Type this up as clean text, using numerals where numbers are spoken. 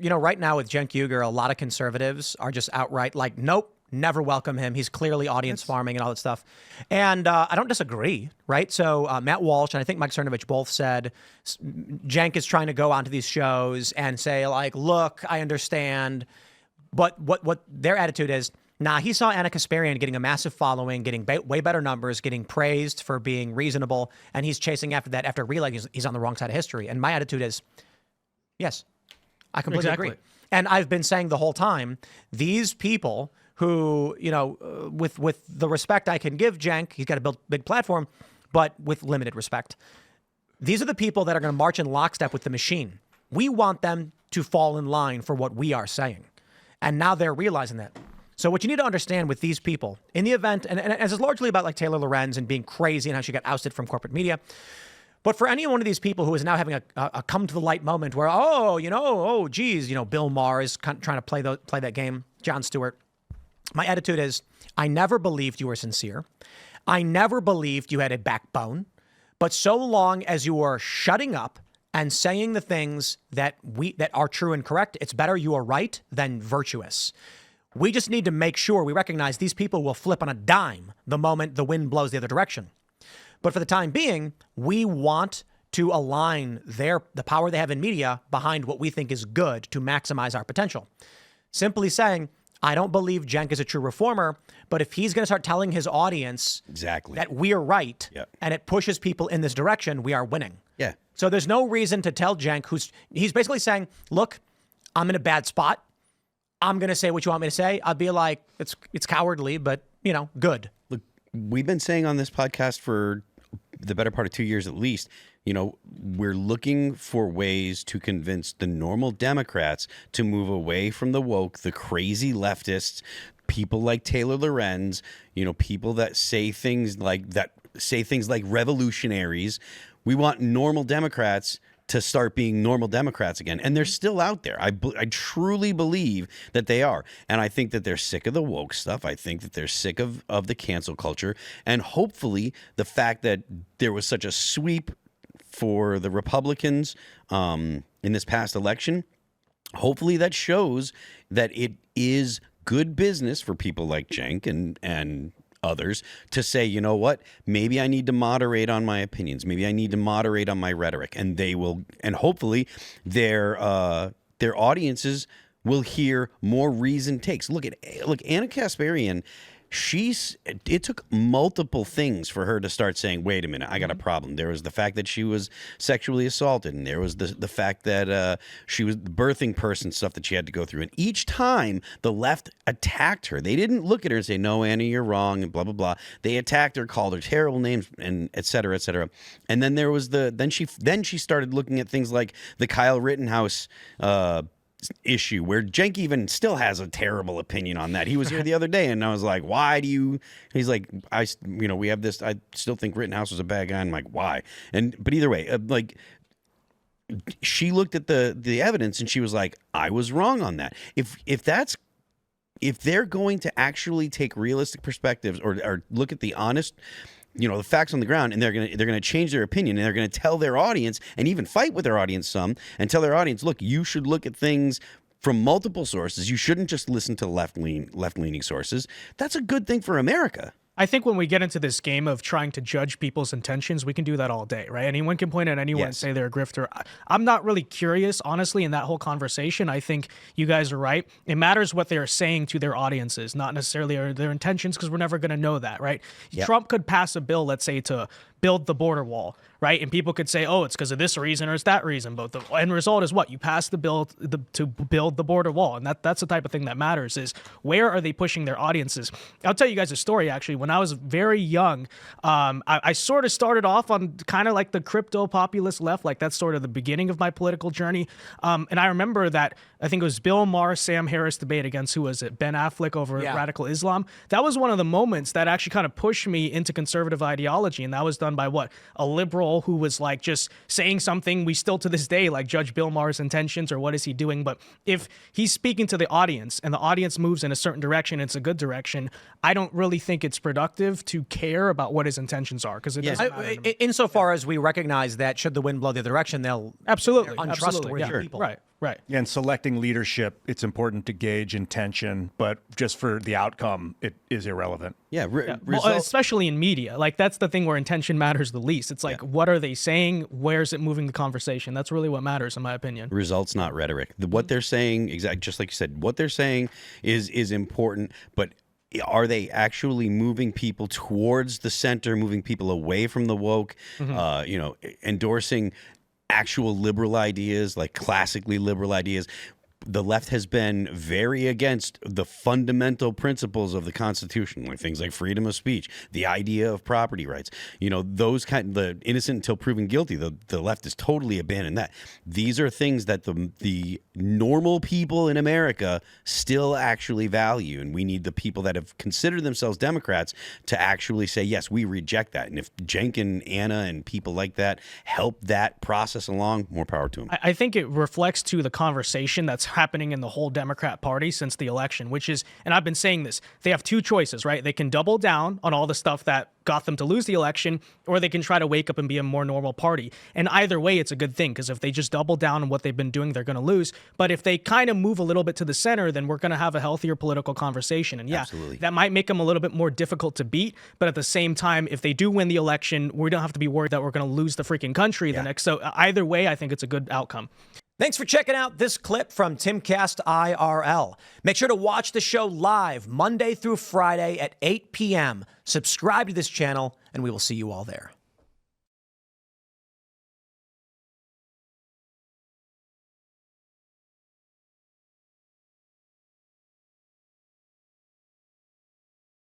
right now with Cenk Uygur, a lot of conservatives are just outright like, nope, never welcome him. He's clearly audience farming and all that stuff. And I don't disagree, right? So Matt Walsh and I think Mike Cernovich both said Cenk is trying to go onto these shows and say, like, look, I understand. But what their attitude is, nah, he saw Ana Kasparian getting a massive following, getting way better numbers, getting praised for being reasonable, and he's chasing after that after realizing he's on the wrong side of history. And my attitude is, yes, I completely agree. And I've been saying the whole time, these people who, with the respect I can give Cenk, he's got a big platform, but with limited respect. These are the people that are going to march in lockstep with the machine. We want them to fall in line for what we are saying. And now they're realizing that. So what you need to understand with these people in the event, and as it's largely about like Taylor Lorenz and being crazy and how she got ousted from corporate media, but for any one of these people who is now having a come to the light moment where, Bill Maher is trying to play that game, Jon Stewart. My attitude is, I never believed you were sincere. I never believed you had a backbone. But so long as you are shutting up and saying the things that are true and correct, it's better you are right than virtuous. We just need to make sure we recognize these people will flip on a dime the moment the wind blows the other direction. But for the time being, we want to align the power they have in media behind what we think is good to maximize our potential. Simply saying, I don't believe Cenk is a true reformer, but if he's going to start telling his audience that we are right, and it pushes people in this direction, we are winning. Yeah. So there's no reason to tell Cenk, he's basically saying, look, I'm in a bad spot. I'm going to say what you want me to say. I'll be like, it's cowardly, but, good. Look, we've been saying on this podcast for the better part of 2 years at least, we're looking for ways to convince the normal Democrats to move away from the woke, the crazy leftists, people like Taylor Lorenz, people that say things like revolutionaries. We want normal Democrats to start being normal Democrats again. And they're still out there. I truly believe that they are. And I think that they're sick of the woke stuff. I think that they're sick of the cancel culture. And hopefully the fact that there was such a sweep for the Republicans in this past election, hopefully that shows that it is good business for people like Cenk and others to say, you know what, maybe I need to moderate on my opinions. Maybe I need to moderate on my rhetoric, and they will, and hopefully their audiences will hear more reasoned takes. Look, Ana Kasparian, it took multiple things for her to start saying, wait a minute, I got a problem. There was the fact that she was sexually assaulted, and there was the fact that she was the birthing person stuff that she had to go through. And each time the left attacked her, they didn't look at her and say, no, Anna, you're wrong, and blah, blah, blah. They attacked her, called her terrible names, and et cetera, et cetera. And then there was then she started looking at things like the Kyle Rittenhouse issue, where Cenk even still has a terrible opinion on that. He was here the other day, and I was like, why do you? He's like, we have this. I still think Rittenhouse was a bad guy. I'm like, why? But either way, she looked at the evidence and she was like, I was wrong on that. If they're going to actually take realistic perspectives or look at the honest, the facts on the ground, and they're gonna change their opinion, and they're gonna tell their audience, and even fight with their audience some, and tell their audience, look, you should look at things from multiple sources. You shouldn't just listen to left-leaning sources. That's a good thing for America. I think when we get into this game of trying to judge people's intentions, we can do that all day, right? Anyone can point at anyone and say they're a grifter. I'm not really curious, honestly, in that whole conversation. I think you guys are right. It matters what they're saying to their audiences, not necessarily their intentions, because we're never going to know that, right? Yep. Trump could pass a bill, let's say, to build the border wall, right? And people could say, oh, it's because of this reason or it's that reason. But the end result is what? You pass the bill to build the border wall. And that's the type of thing that matters, is where are they pushing their audiences? I'll tell you guys a story, actually. When I was very young, I sort of started off on kind of like the crypto populist left. Like that's sort of the beginning of my political journey. And I remember that, I think it was Bill Maher, Sam Harris debate against, who was it? Ben Affleck over radical Islam. That was one of the moments that actually kind of pushed me into conservative ideology. And that was done by what? A liberal who was like just saying something we still to this day like judge Bill Maher's intentions or what is he doing. But if he's speaking to the audience and the audience moves in a certain direction, it's a good direction, I don't really think it's productive to care about what his intentions are, because it doesn't matter. Insofar as we recognize that should the wind blow the other direction, they'll absolutely untrustworthy yeah. people. Right. Right. And selecting leadership, it's important to gauge intention, but just for the outcome, it is irrelevant. Yeah, Well, especially in media. Like, that's the thing where intention matters the least. It's like, what are they saying? Where's it moving the conversation? That's really what matters, in my opinion. Results, not rhetoric. What they're saying, just like you said, what they're saying is important, but are they actually moving people towards the center, moving people away from the woke, endorsing actual liberal ideas, like classically liberal ideas? The left has been very against the fundamental principles of the Constitution, like things like freedom of speech, the idea of property rights, those the innocent until proven guilty. The left has totally abandoned that. These are things that the normal people in America still actually value, and we need the people that have considered themselves Democrats to actually say, yes, we reject that. And if Cenk and Anna and people like that help that process along, more power to them. I think it reflects to the conversation that's happening in the whole Democrat Party since the election, which is, and I've been saying this, they have two choices, right? They can double down on all the stuff that got them to lose the election, or they can try to wake up and be a more normal party. And either way, it's a good thing, because if they just double down on what they've been doing, they're going to lose. But if they kind of move a little bit to the center, then we're going to have a healthier political conversation. And yeah, absolutely, that might make them a little bit more difficult to beat. But at the same time, if they do win the election, we don't have to be worried that we're going to lose the freaking country the next. So either way, I think it's a good outcome. Thanks for checking out this clip from Timcast IRL. Make sure to watch the show live Monday through Friday at 8 p.m. Subscribe to this channel, and we will see you all there.